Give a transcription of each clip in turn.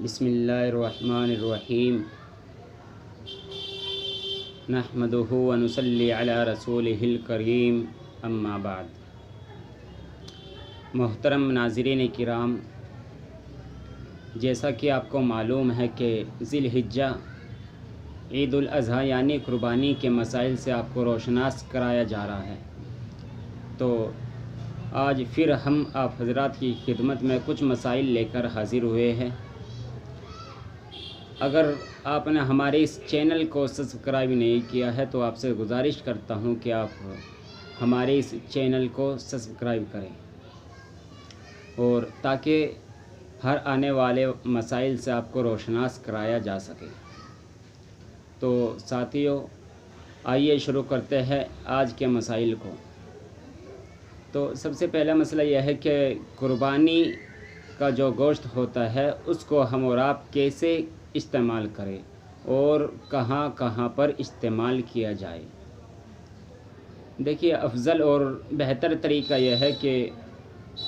بسم اللہ الرحمن الرحیم نحمدہ ونصلی علی رسولہ الکریم اما بعد۔ محترم ناظرین کرام، جیسا کہ آپ کو معلوم ہے کہ ذی الحجہ عید الاضحیٰ یعنی قربانی کے مسائل سے آپ کو روشناس کرایا جا رہا ہے، تو آج پھر ہم آپ حضرات کی خدمت میں کچھ مسائل لے کر حاضر ہوئے ہیں۔ اگر آپ نے ہمارے اس چینل کو سبسکرائب نہیں کیا ہے تو آپ سے گزارش کرتا ہوں کہ آپ ہمارے اس چینل کو سبسکرائب کریں، اور تاکہ ہر آنے والے مسائل سے آپ کو روشناس کرایا جا سکے۔ تو ساتھیو، آئیے شروع کرتے ہیں آج کے مسائل کو۔ تو سب سے پہلا مسئلہ یہ ہے کہ قربانی کا جو گوشت ہوتا ہے اس کو ہم اور آپ کیسے استعمال کریں اور کہاں کہاں پر استعمال کیا جائے۔ دیکھیے، افضل اور بہتر طریقہ یہ ہے کہ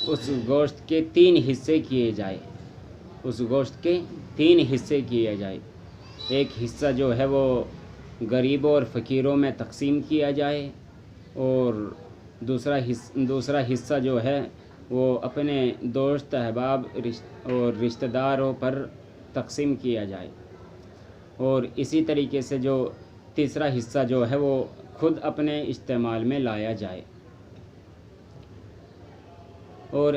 اس گوشت کے 3 حصے کیے جائے، اس گوشت کے 3 حصے کیے جائے۔ ایک حصہ جو ہے وہ غریبوں اور فقیروں میں تقسیم کیا جائے، اور دوسرا حصہ جو ہے وہ اپنے دوست احباب اور رشتہ داروں پر تقسیم کیا جائے، اور اسی طریقے سے جو تیسرا حصہ جو ہے وہ خود اپنے استعمال میں لایا جائے۔ اور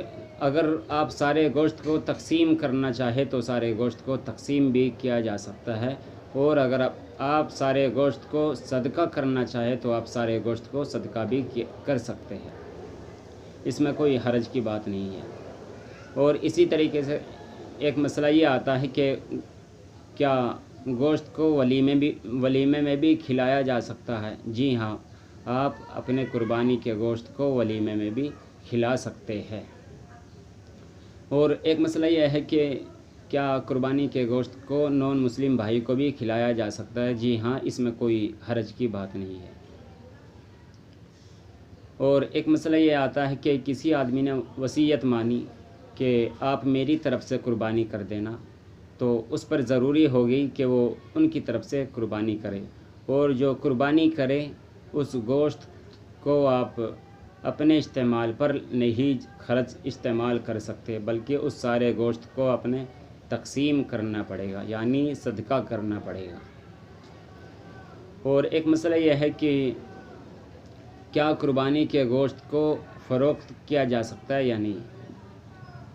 اگر آپ سارے گوشت کو تقسیم کرنا چاہے تو سارے گوشت کو تقسیم بھی کیا جا سکتا ہے، اور اگر آپ سارے گوشت کو صدقہ کرنا چاہے تو آپ سارے گوشت کو صدقہ بھی کر سکتے ہیں، اس میں کوئی حرج کی بات نہیں ہے۔ اور اسی طریقے سے ایک مسئلہ یہ آتا ہے کہ کیا گوشت کو ولیمے میں بھی کھلایا جا سکتا ہے؟ جی ہاں، آپ اپنے قربانی کے گوشت کو ولیمے میں بھی کھلا سکتے ہیں۔ اور ایک مسئلہ یہ ہے کہ کیا قربانی کے گوشت کو نان مسلم بھائی کو بھی کھلایا جا سکتا ہے؟ جی ہاں، اس میں کوئی حرج کی بات نہیں ہے۔ اور ایک مسئلہ یہ آتا ہے کہ کسی آدمی نے وصیت مانی کہ آپ میری طرف سے قربانی کر دینا، تو اس پر ضروری ہوگی کہ وہ ان کی طرف سے قربانی کرے، اور جو قربانی کرے اس گوشت کو آپ اپنے استعمال پر نہیں خرچ استعمال کر سکتے، بلکہ اس سارے گوشت کو اپنے تقسیم کرنا پڑے گا، یعنی صدقہ کرنا پڑے گا۔ اور ایک مسئلہ یہ ہے کہ کیا قربانی کے گوشت کو فروخت کیا جا سکتا ہے یا نہیں؟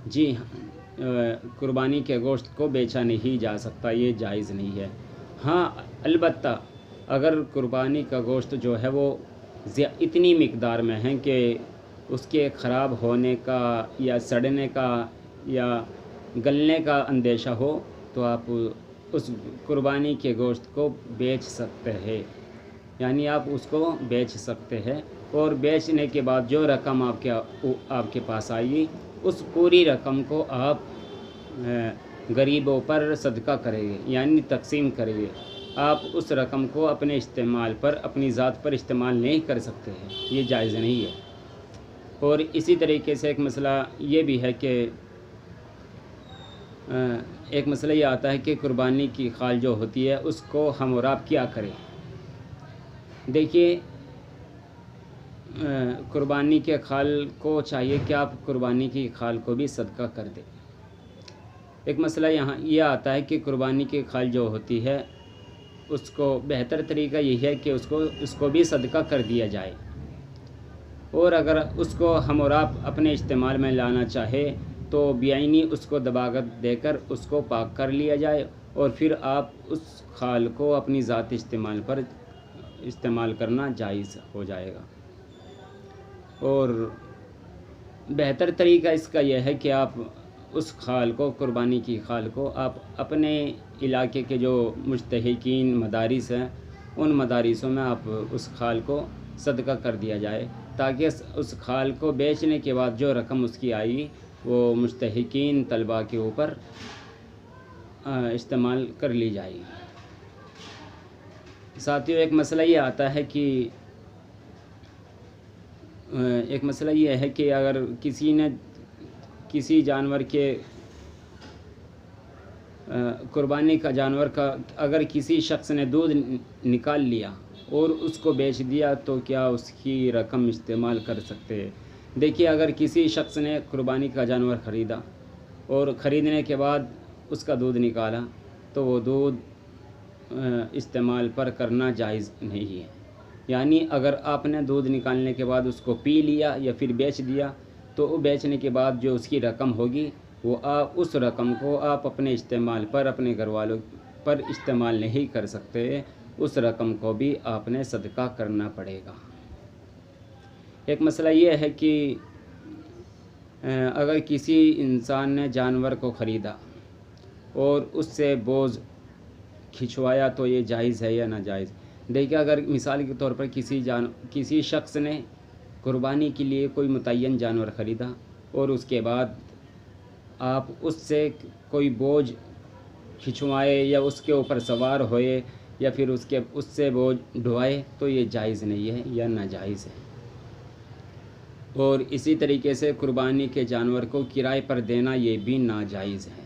جی ہاں، قربانی کے گوشت کو بیچا نہیں جا سکتا، یہ جائز نہیں ہے۔ ہاں، البتہ اگر قربانی کا گوشت جو ہے وہ اتنی مقدار میں ہے کہ اس کے خراب ہونے کا یا سڑنے کا یا گلنے کا اندیشہ ہو تو آپ اس قربانی کے گوشت کو بیچ سکتے ہیں، یعنی آپ اس کو بیچ سکتے ہیں، اور بیچنے کے بعد جو رقم آپ کے پاس آئے گی اس پوری رقم کو آپ غریبوں پر صدقہ کریں گے، یعنی تقسیم کریں گے۔ آپ اس رقم کو اپنے استعمال پر، اپنی ذات پر استعمال نہیں کر سکتے ہیں، یہ جائز نہیں ہے۔ اور اسی طریقے سے ایک مسئلہ یہ بھی ہے کہ ایک مسئلہ یہ آتا ہے کہ قربانی کی کھال جو ہوتی ہے اس کو ہم اور آپ کیا کریں۔ دیکھیے، قربانی کے کھال کو چاہیے کہ آپ قربانی کی کھال کو بھی صدقہ کر دیں۔ ایک مسئلہ یہاں یہ آتا ہے کہ قربانی کی کھال جو ہوتی ہے اس کو بہتر طریقہ یہ ہے کہ اس کو بھی صدقہ کر دیا جائے، اور اگر اس کو ہم اور آپ اپنے استعمال میں لانا چاہے تو بیعینی اس کو دباغت دے کر اس کو پاک کر لیا جائے، اور پھر آپ اس کھال کو اپنی ذاتی استعمال پر استعمال کرنا جائز ہو جائے گا۔ اور بہتر طریقہ اس کا یہ ہے کہ آپ اس کھال کو، قربانی کی کھال کو، آپ اپنے علاقے کے جو مستحقین مدارس ہیں ان مدارسوں میں آپ اس کھال کو صدقہ کر دیا جائے، تاکہ اس کھال کو بیچنے کے بعد جو رقم اس کی آئی وہ مستحقین طلباء کے اوپر استعمال کر لی جائے۔ ساتھیوں، ایک مسئلہ یہ آتا ہے کہ اگر کسی نے کسی جانور کے قربانی کا جانور کا اگر کسی شخص نے دودھ نکال لیا اور اس کو بیچ دیا تو کیا اس کی رقم استعمال کر سکتے ہیں؟ دیکھیے، اگر کسی شخص نے قربانی کا جانور خریدا اور خریدنے کے بعد اس کا دودھ نکالا تو وہ دودھ استعمال پر کرنا جائز نہیں ہے۔ یعنی اگر آپ نے دودھ نکالنے کے بعد اس کو پی لیا یا پھر بیچ دیا تو وہ بیچنے کے بعد جو اس کی رقم ہوگی وہ اس رقم کو آپ اپنے استعمال پر، اپنے گھر والوں پر استعمال نہیں کر سکتے، اس رقم کو بھی آپ نے صدقہ کرنا پڑے گا۔ ایک مسئلہ یہ ہے کہ اگر کسی انسان نے جانور کو خریدا اور اس سے بوجھ کھنچوایا تو یہ جائز ہے یا ناجائز؟ دیکھیے، اگر مثال کے طور پر کسی شخص نے قربانی کے لیے کوئی متعین جانور خریدا اور اس کے بعد آپ اس سے کوئی بوجھ کھنچوائے یا اس کے اوپر سوار ہوئے یا پھر اس سے بوجھ ڈھوائے تو یہ جائز نہیں ہے یا ناجائز ہے۔ اور اسی طریقے سے قربانی کے جانور کو کرائے پر دینا یہ بھی ناجائز ہے۔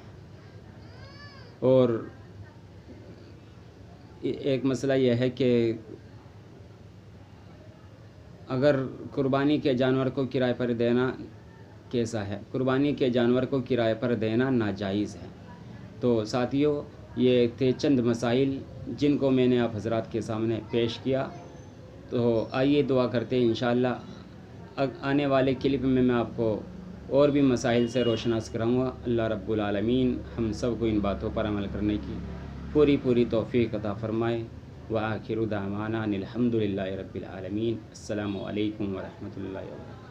اور ایک مسئلہ یہ ہے کہ اگر قربانی کے جانور کو کرائے پر دینا کیسا ہے؟ قربانی کے جانور کو کرائے پر دینا ناجائز ہے۔ تو ساتھیو، یہ تھے چند مسائل جن کو میں نے آپ حضرات کے سامنے پیش کیا۔ تو آئیے دعا کرتے ہیں، انشاءاللہ آنے والے کلپ میں میں آپ کو اور بھی مسائل سے روشناس کراؤں گا۔ اللہ رب العالمین ہم سب کو ان باتوں پر عمل کرنے کی پوری توفیق عطا فرمائے۔ وآخر دعوانا ان الحمد للہ رب العالمین۔ السلام علیکم ورحمۃ اللہ وبرکاتہ۔